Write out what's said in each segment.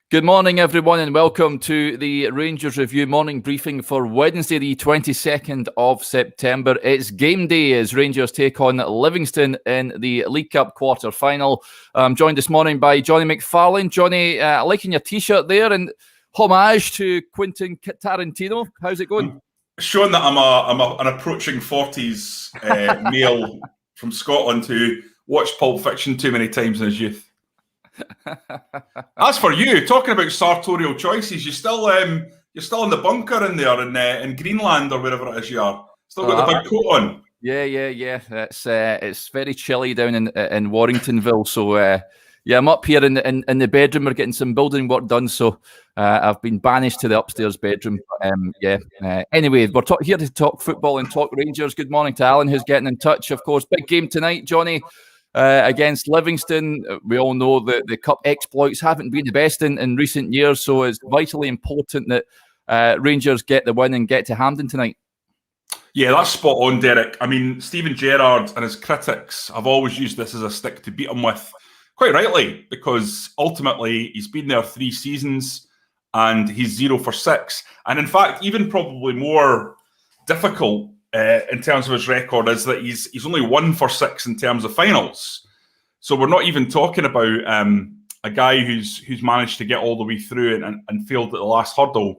Good morning, everyone, and welcome to the Rangers Review morning briefing for Wednesday, the 22nd of September. It's game day as Rangers take on Livingston in the League Cup quarter-final. I'm joined this morning by Jonny McFarlane. Jonny, liking your T-shirt there, and homage to Quentin Tarantino. How's it going? Showing that I'm an approaching 40s male from Scotland who watched Pulp Fiction too many times in his youth. As for you, talking about sartorial choices, you're still in the bunker in there in Greenland or wherever it is you are. Still got the big coat on. Yeah. It's very chilly down in Warringtonville. So I'm up here in the bedroom. We're getting some building work done. So I've been banished to the upstairs bedroom. Anyway, we're here to talk football and talk Rangers. Good morning to Alan, who's getting in touch. Of course, big game tonight, Jonny. Against Livingston. We all know that the Cup exploits haven't been the best in recent years, so it's vitally important that Rangers get the win and get to Hampden tonight. Yeah, that's spot on, Derek. I mean, Steven Gerrard and his critics have always used this as a stick to beat him with, quite rightly, because ultimately he's been there 3 seasons and he's 0 for 6. And in fact, even probably more difficult in terms of his record is that he's only 1 for 6 in terms of finals. So we're not even talking about a guy who's managed to get all the way through and failed at the last hurdle.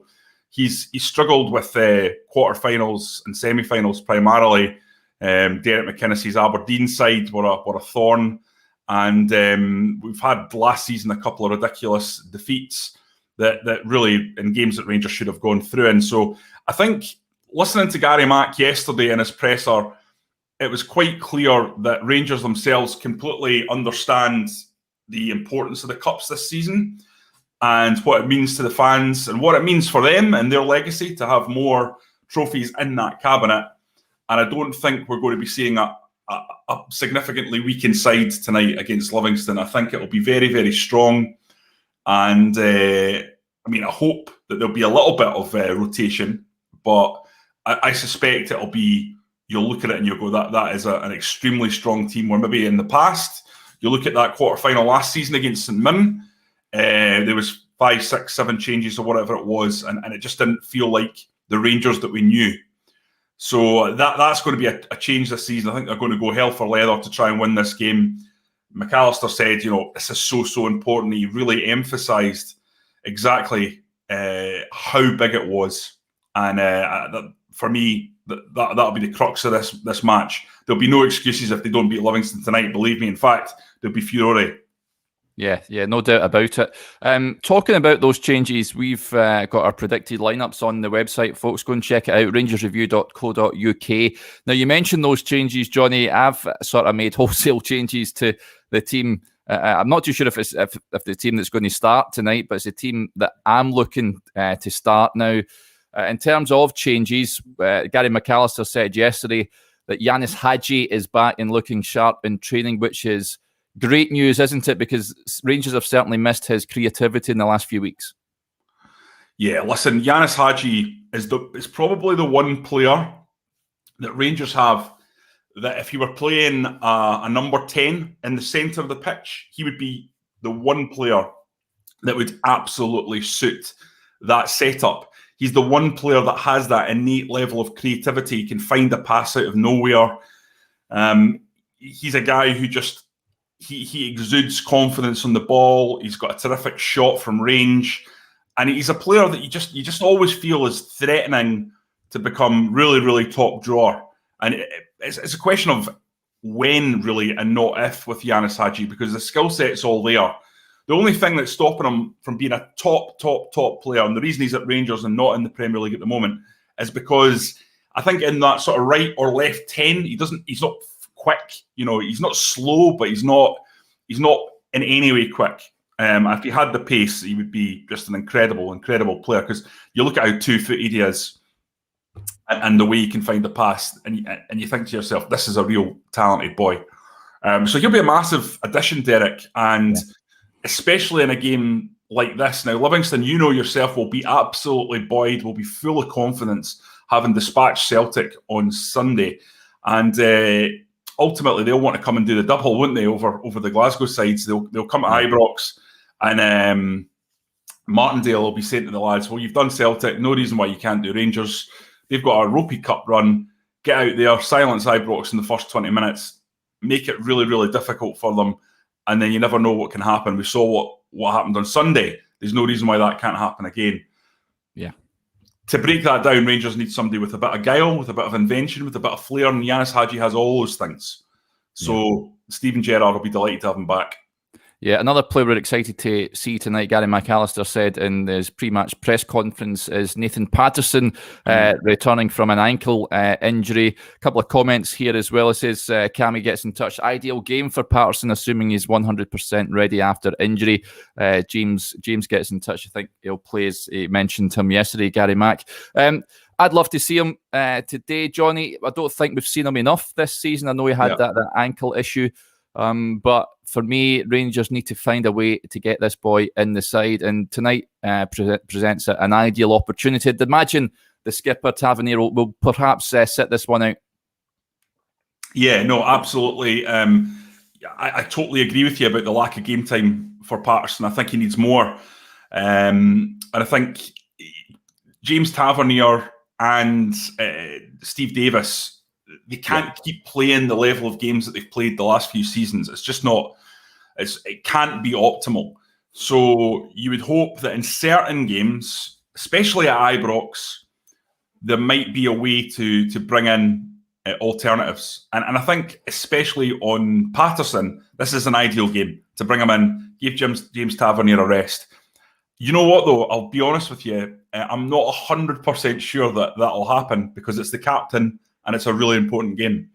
He's struggled with quarterfinals and semi-finals primarily. Derek McInnes's Aberdeen side were a thorn, and we've had last season a couple of ridiculous defeats that really in games that Rangers should have gone through. And so I think, listening to Gary Mack yesterday in his presser, it was quite clear that Rangers themselves completely understand the importance of the Cups this season and what it means to the fans and what it means for them and their legacy to have more trophies in that cabinet. And I don't think we're going to be seeing a significantly weakened side tonight against Livingston. I think it'll be very, very strong. And I hope that there'll be a little bit of rotation, but I suspect it'll be, you'll look at it and you'll go, that is an extremely strong team. Where maybe in the past, you look at that quarter-final last season against St Mirren, there was 5, 6, 7 changes or whatever it was, and it just didn't feel like the Rangers that we knew. So that's going to be a change this season. I think they're going to go hell for leather to try and win this game. McAllister said, this is so important. He really emphasised exactly how big it was. And for me, that'll be the crux of this match. There'll be no excuses if they don't beat Livingston tonight, believe me. In fact, there'll be furore. Yeah, no doubt about it. Talking about those changes, we've got our predicted lineups on the website, folks. Go and check it out, rangersreview.co.uk. Now, you mentioned those changes, Jonny. I've sort of made wholesale changes to the team. I'm not too sure if the team that's going to start tonight, but it's a team that I'm looking to start now. In terms of changes, Gary McAllister said yesterday that Yanis Hadji is back and looking sharp in training, which is great news, isn't it? Because Rangers have certainly missed his creativity in the last few weeks. Yeah, listen, Yanis Hadji is probably the one player that Rangers have that if he were playing a number 10 in the centre of the pitch, he would be the one player that would absolutely suit that setup. He's the one player that has that innate level of creativity. He can find a pass out of nowhere. He's a guy who just, he exudes confidence on the ball. He's got a terrific shot from range. And he's a player that you just always feel is threatening to become really, really top drawer. And it's a question of when, really, and not if with Yanis Hadji, because the skill set's all there. The only thing that's stopping him from being a top player, and the reason he's at Rangers and not in the Premier League at the moment, is because I think in that sort of right or left 10, he's not quick. He's not slow, but he's not in any way quick. If he had the pace, he would be just an incredible player, because you look at how 2-footed he is and the way he can find the pass, and you think to yourself, this is a real talented boy. So he'll be a massive addition, Derek, and especially in a game like this. Now, Livingston, yourself, will be absolutely buoyed, will be full of confidence, having dispatched Celtic on Sunday. And ultimately, they'll want to come and do the double, won't they, over the Glasgow sides? They'll come to Ibrox and Martindale will be saying to the lads, well, you've done Celtic, no reason why you can't do Rangers. They've got a ropey cup run. Get out there, silence Ibrox in the first 20 minutes, make it really, really difficult for them, and then you never know what can happen. We saw what happened on Sunday. There's no reason why that can't happen again. Yeah. To break that down, Rangers need somebody with a bit of guile, with a bit of invention, with a bit of flair, and Yanis Hadji has all those things. So Steven Gerrard will be delighted to have him back. Yeah, another player we're excited to see tonight, Gary McAllister said in his pre-match press conference, is Nathan Patterson, returning from an ankle injury. A couple of comments here as well. It says, Cammy gets in touch. Ideal game for Patterson, assuming he's 100% ready after injury. James gets in touch. I think he'll play, as he mentioned him yesterday, Gary Mack. I'd love to see him today, Johnny. I don't think we've seen him enough this season. I know he had that ankle issue. But for me, Rangers need to find a way to get this boy in the side, and tonight presents an ideal opportunity. I'd imagine the skipper, Tavernier, will perhaps sit this one out. Yeah, no, absolutely. I totally agree with you about the lack of game time for Patterson. I think he needs more. And I think James Tavernier and Steve Davis, they can't keep playing the level of games that they've played the last few seasons. It's just not, it can't be optimal. So you would hope that in certain games, especially at Ibrox, there might be a way to bring in alternatives. And I think especially on Patterson, this is an ideal game to bring him in, give James Tavernier a rest. You know what, though? I'll be honest with you. I'm not 100% sure that that'll happen because it's the captain and it's a really important game.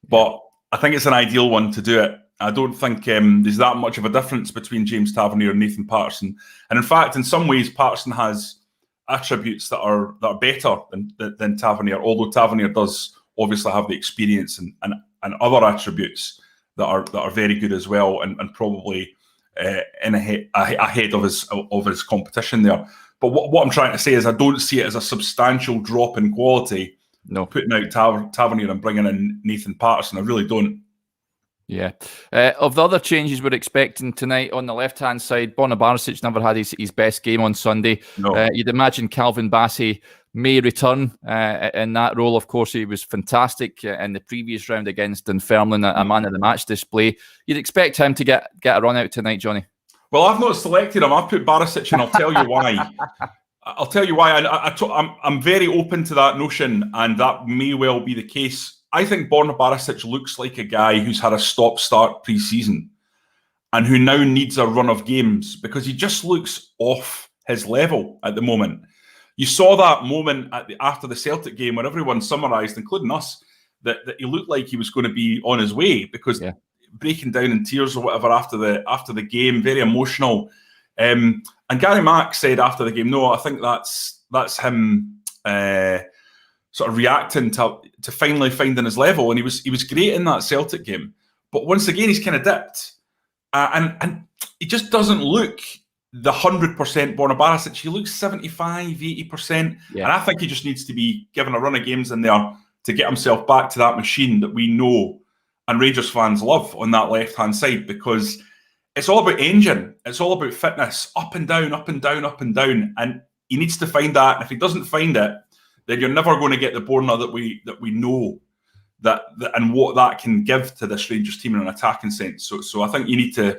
But I think it's an ideal one to do it. I don't think there's that much of a difference between James Tavernier and Nathan Patterson. And in fact, in some ways, Patterson has attributes that are better than Tavernier, although Tavernier does obviously have the experience and other attributes that are very good as well, and probably ahead of his competition there. But what I'm trying to say is I don't see it as a substantial drop in quality. No, putting out Tavernier and bringing in Nathan Patterson, I really don't. Yeah. Of the other changes we're expecting tonight on the left-hand side, Borna Barisic never had his best game on Sunday. No. You'd imagine Calvin Bassey may return in that role. Of course, he was fantastic in the previous round against Dunfermline, a man of the match display. You'd expect him to get a run out tonight, Johnny? Well, I've not selected him. I've put Barisic, and I'll tell you why. I'll tell you why. I'm very open to that notion, and that may well be the case. I think Borna Barisic looks like a guy who's had a stop-start pre-season and who now needs a run of games because he just looks off his level at the moment. You saw that moment after the Celtic game where everyone summarised, including us, that he looked like he was going to be on his way because breaking down in tears or whatever after the game, very emotional. And Gary Mack said after the game, no, I think that's him sort of reacting to finally finding his level, and he was great in that Celtic game. But once again, he's kind of dipped, and he just doesn't look the 100% Borna Barisic. He looks 75, 80%, and I think he just needs to be given a run of games in there to get himself back to that machine that we know and Rangers fans love on that left-hand side, because it's all about engine. It's all about fitness, up and down, up and down, up and down. And he needs to find that. And if he doesn't find it, then you're never going to get the Borna that we know that and what that can give to this Rangers team in an attacking sense. So I think you need to.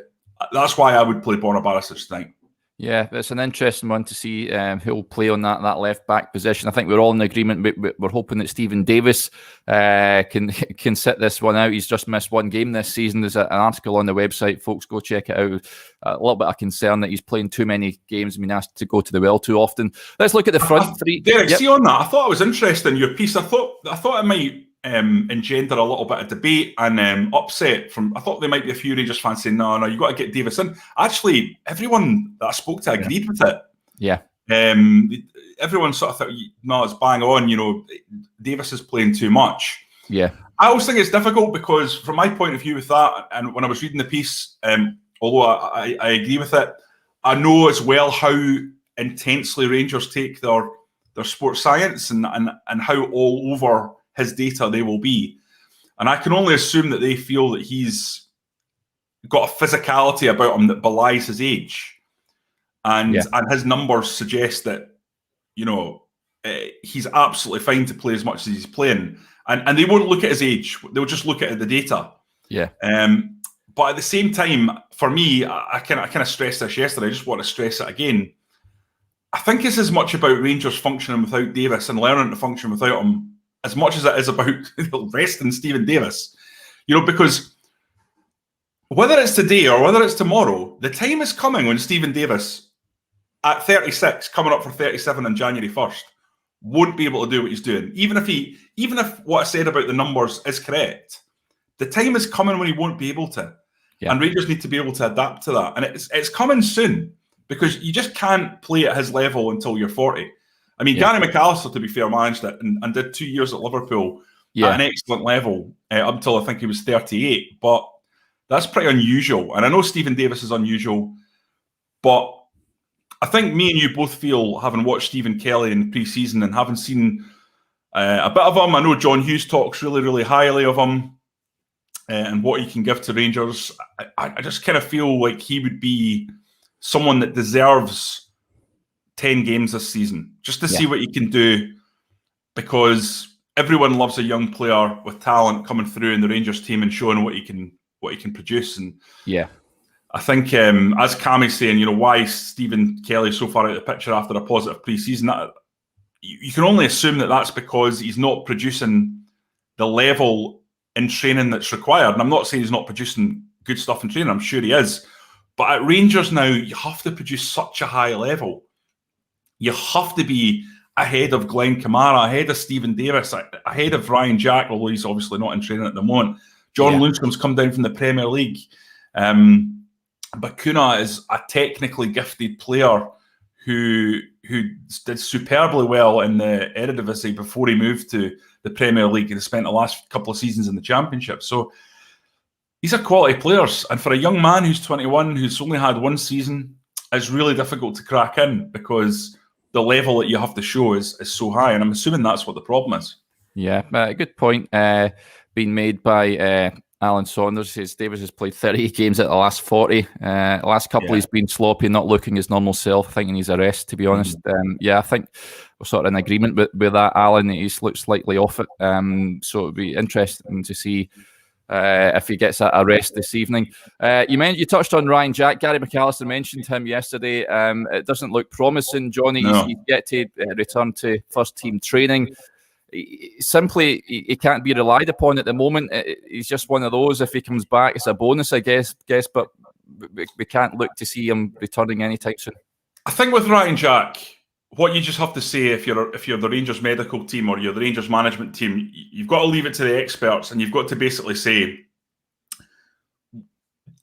That's why I would play Borna Barisic tonight. Yeah, it's an interesting one to see who'll play on that left back position. I think we're all in agreement. We're hoping that Stephen Davis can sit this one out. He's just missed one game this season. There's an article on the website, folks. Go check it out. A little bit of concern that he's playing too many games and being asked to go to the well too often. Let's look at the front three. Derek, see on that. I thought it was interesting, your piece. I thought it might engender a little bit of debate and upset I thought there might be a few Rangers fans saying, no, you got to get Davis in. Actually, everyone that I spoke to agreed with it. Yeah. Everyone sort of thought, no, it's bang on, Davis is playing too much. Yeah. I always think it's difficult because from my point of view with that, and when I was reading the piece, although I agree with it, I know as well how intensely Rangers take their sports science and how all over his data they will be. And I can only assume that they feel that he's got a physicality about him that belies his age. and his numbers suggest that, you know, he's absolutely fine to play as much as he's playing. And they won't look at his age; they'll just look at the data. Yeah. But at the same time, for me, I kind of stressed this yesterday. I just want to stress it again. I think it's as much about Rangers functioning without Davis and learning to function without him as much as it is about resting Stephen Davis. You know, because whether it's today or whether it's tomorrow, the time is coming when Stephen Davis, at 36, coming up for 37 on January 1st, won't be able to do what he's doing. Even if what I said about the numbers is correct, the time is coming when he won't be able to. Yeah. And Rangers need to be able to adapt to that. And it's coming soon, because you just can't play at his level until you're 40. I mean, Gary McAllister, to be fair, managed it and did 2 years at Liverpool at an excellent level up until I think he was 38. But that's pretty unusual. And I know Stephen Davis is unusual, but I think me and you both feel, having watched Stephen Kelly in pre-season and having seen a bit of him, I know John Hughes talks really, really highly of him and what he can give to Rangers. I just kind of feel like he would be someone that deserves 10 games this season, just to see what he can do, because everyone loves a young player with talent coming through in the Rangers team and showing what he can produce. And I think, as Cammie's saying, you know, why is Stephen Kelly so far out of the picture after a positive pre-season? You can only assume that that's because he's not producing the level in training that's required. And I'm not saying he's not producing good stuff in training. I'm sure he is. But at Rangers now, you have to produce such a high level. You have to be ahead of Glenn Kamara, ahead of Stephen Davis, ahead of Ryan Jack, although he's obviously not in training at the moment. John Lundstrom's come down from the Premier League. Bakuna is a technically gifted player who did superbly well in the Eredivisie before he moved to the Premier League and spent the last couple of seasons in the Championship. So these are quality players. And for a young man who's 21, who's only had one season, it's really difficult to crack in because the level that you have to show is so high. And I'm assuming that's what the problem is. Yeah, good point being made by Alan Saunders. Says Davis has played 30 games at the last 40. The last couple he's been sloppy, not looking his normal self. I think he needs a rest, to be honest. I think we're sort of in agreement with that, Alan. He's looked slightly off it. So it'll be interesting to see if he gets a rest this evening. You touched on Ryan Jack. Gary McAllister mentioned him yesterday. It doesn't look promising, Johnny. No. He's yet to return to first team training. Simply, he can't be relied upon at the moment. He's just one of those. If he comes back, it's a bonus, I guess. But we can't look to see him returning anytime soon. I think with Ryan Jack, what you just have to say, if you're the Rangers medical team or you're the Rangers management team, you've got to leave it to the experts, and you've got to basically say,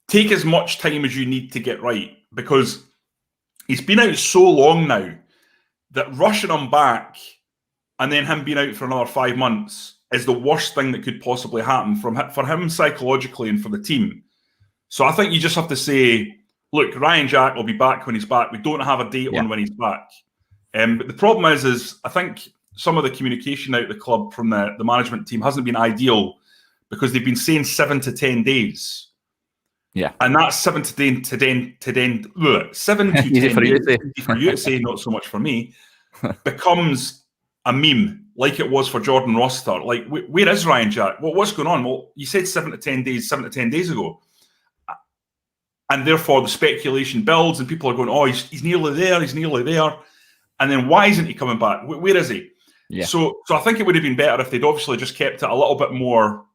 take as much time as you need to get right, because he's been out so long now that rushing him back and then him being out for another 5 months is the worst thing that could possibly happen for him psychologically and for the team. So I think you just have to say, look, Ryan Jack will be back when he's back. We don't have a date on when he's back. But the problem is I think some of the communication out of the club from the management team hasn't been ideal, because they've been saying 7 to 10 days. Yeah. And that's 7 to 10 7 to 10 days, for you to say, not so much for me, becomes a meme, like it was for Jordan Rossiter. Like, where is Ryan Jack? What's going on? Well, you said 7 to 10 days ago. And therefore the speculation builds and people are going, oh, he's nearly there, And then why isn't he coming back? Where is he? Yeah. So I think it would have been better if they'd obviously just kept it a little bit more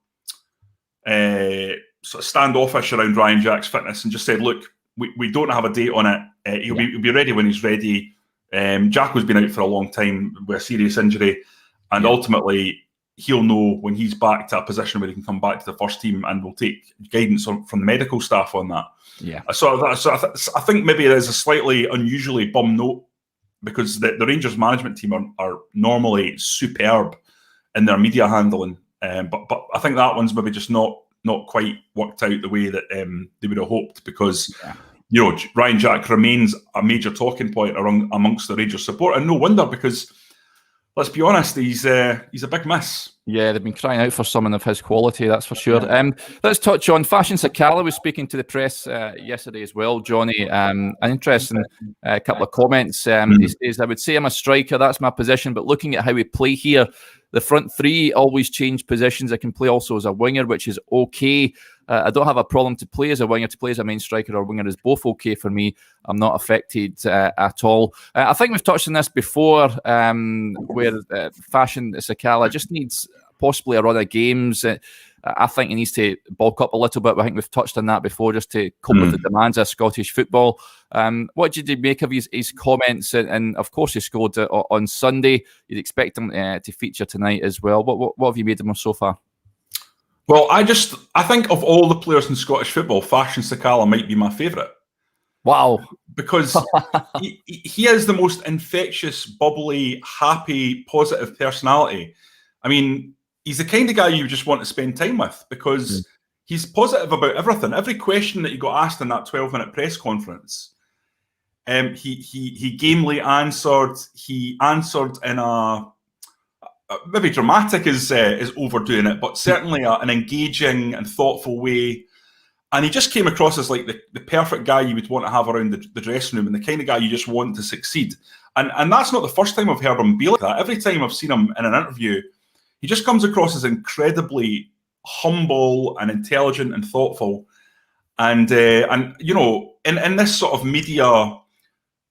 sort of standoffish around Ryan Jack's fitness and just said, look, we don't have a date on it. He'll be ready when he's ready. Jacko's been out for a long time with a serious injury, and ultimately he'll know when he's back to a position where he can come back to the first team, and we'll take guidance from the medical staff on that. Yeah. So I think maybe it is a slightly unusually bum note, because the Rangers management team are normally superb in their media handling, but I think that one's maybe just not quite worked out the way that they would have hoped, because you know, Ryan Jack remains a major talking point amongst the Rangers support, and no wonder, because let's be honest, he's a big miss. Yeah, they've been crying out for someone of his quality, that's for sure. Yeah. Let's touch on Fashion Sakala was speaking to the press yesterday as well, Johnny. An interesting couple of comments. He says, I would say I'm a striker, that's my position, but looking at how we play here, the front three always change positions. I can play also as a winger, which is okay. I don't have a problem to play as a winger. To play as a main striker or winger is both okay for me. I'm not affected at all. I think we've touched on this before, where Fashion Sakala just needs possibly a run of games. I think he needs to bulk up a little bit. I think we've touched on that before, just to cope with the demands of Scottish football. What did you make of his comments? And of course, he scored on Sunday. You'd expect him to feature tonight as well. What have you made of him so far? Well, I think of all the players in Scottish football, Fashion Sakala might be my favourite. Wow. Because he is the most infectious, bubbly, happy, positive personality. I mean, he's the kind of guy you just want to spend time with, because he's positive about everything. Every question that he got asked in that 12-minute press conference, he gamely answered. He answered in a maybe dramatic is overdoing it, but certainly an engaging and thoughtful way. And he just came across as like the perfect guy you would want to have around the dressing room, and the kind of guy you just want to succeed. And that's not the first time I've heard him be like that. Every time I've seen him in an interview, he just comes across as incredibly humble and intelligent and thoughtful. And you know, in this sort of media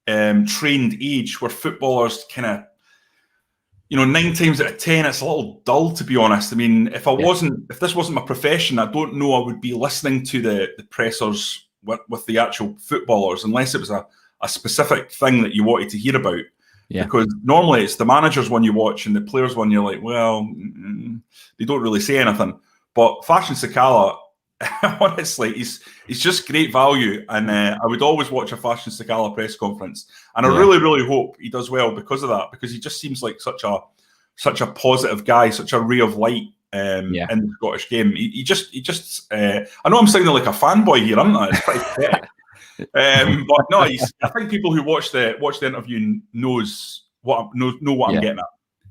trained age where footballers kind of, you know, 9 times out of 10, it's a little dull, to be honest. I mean, if this wasn't my profession, I don't know I would be listening to the pressers with the actual footballers, unless it was a specific thing that you wanted to hear about. Yeah. Because normally it's the managers one you watch and the players one you're like, well, they don't really say anything. But Fashion Sakala, honestly, he's just great value, and I would always watch a Fashion Sakala press conference, and I really, really hope he does well because of that, because he just seems like such a positive guy, such a ray of light in the Scottish game. He just I know I'm sounding like a fanboy here, aren't I? It's pretty pathetic. But no, I think people who watch the interview know what I'm getting at.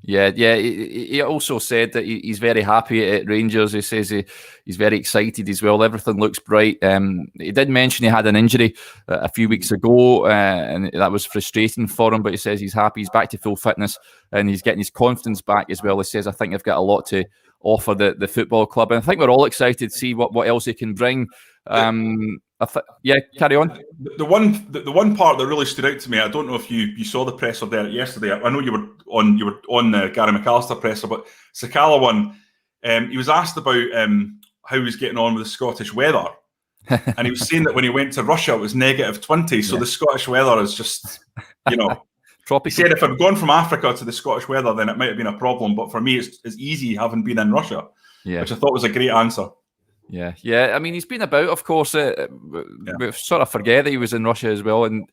Yeah. He also said that he's very happy at Rangers. He says he's very excited as well. Everything looks bright. He did mention he had an injury a few weeks ago, and that was frustrating for him. But he says he's happy. He's back to full fitness, and he's getting his confidence back as well. He says, I think I've got a lot to offer the football club, and I think we're all excited to see what else he can bring. Carry on. The one part that really stood out to me, I don't know if you saw the presser there yesterday. I know you were on the Gary McAllister presser, but Sakala one, he was asked about how he was getting on with the Scottish weather, and he was saying that when he went to Russia it was -20. So the Scottish weather is just, you know. He said if I'd gone from Africa to the Scottish weather, then it might have been a problem. But for me, it's easy having been in Russia, which I thought was a great answer. Yeah. I mean, he's been about, of course. We sort of forget that he was in Russia as well, and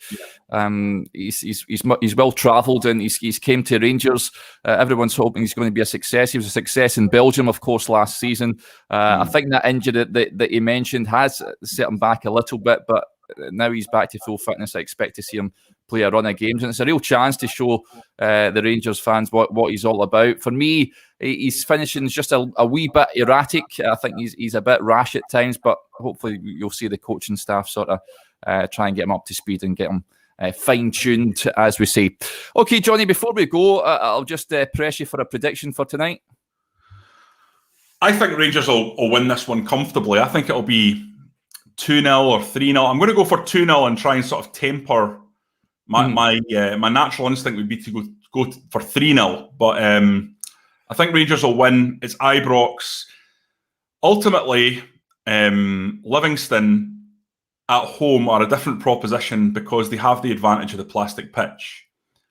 he's well travelled, and he's came to Rangers. Everyone's hoping he's going to be a success. He was a success in Belgium, of course, last season. I think that injury that he mentioned has set him back a little bit, but now he's back to full fitness. I expect to see him play a run of games, and it's a real chance to show the Rangers fans what he's all about. For me, his finishing is just a wee bit erratic. I think he's a bit rash at times, but hopefully you'll see the coaching staff sort of try and get him up to speed and get him fine-tuned, as we say. Okay, Johnny, before we go, I'll just press you for a prediction for tonight. I think Rangers will win this one comfortably. I think it'll be 2-0 or 3-0. I'm going to go for 2-0 and try and sort of temper my natural instinct would be to go for 3-0. But I think Rangers will win. It's Ibrox. Ultimately, Livingston at home are a different proposition because they have the advantage of the plastic pitch.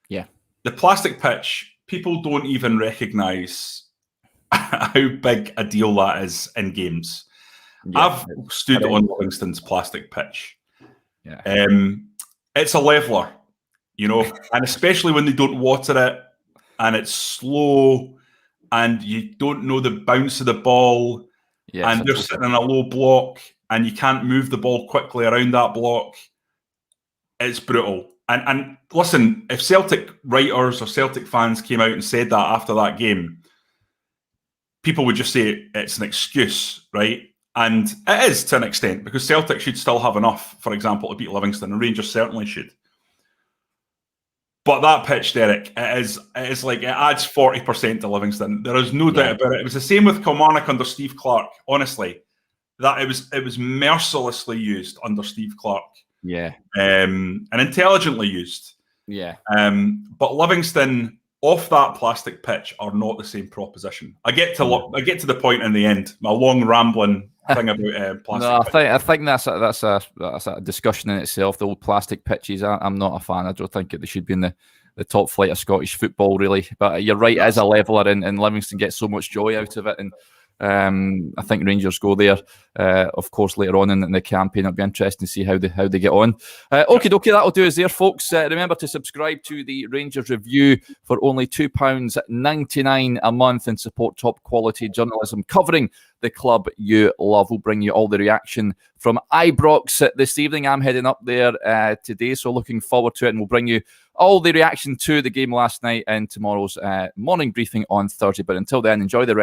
Yeah. The plastic pitch, people don't even recognise how big a deal that is in games. Yeah, I've stood on Livingston's plastic pitch. Yeah. It's a leveler, you know, and especially when they don't water it and it's slow and you don't know the bounce of the ball, and they're sitting in a low block and you can't move the ball quickly around that block. It's brutal. And listen, if Celtic writers or Celtic fans came out and said that after that game, people would just say it's an excuse, right? And it is to an extent, because Celtic should still have enough, for example, to beat Livingston, and Rangers certainly should. But that pitch, Derek, it is like, it adds 40% to Livingston. There is no doubt about it. It was the same with Kilmarnock under Steve Clark, honestly. That it was mercilessly used under Steve Clark. Yeah. And intelligently used. Yeah. But Livingston off that plastic pitch are not the same proposition. I get to the point in the end. My long rambling thing about plastic. No, I think that's a discussion in itself. The old plastic pitches. I'm not a fan. I don't think they should be in the top flight of Scottish football, really. But you're right, as a leveler, and Livingston gets so much joy out of it. And I think Rangers go there, of course, later on in the campaign. It'll be interesting to see how they get on. Okay, that'll do us there, folks. Remember to subscribe to the Rangers Review for only £2.99 a month and support top quality journalism covering the club you love. We'll bring you all the reaction from Ibrox this evening. I'm heading up there today, so looking forward to it, and we'll bring you all the reaction to the game last night and tomorrow's morning briefing on Thursday. But until then, enjoy the rest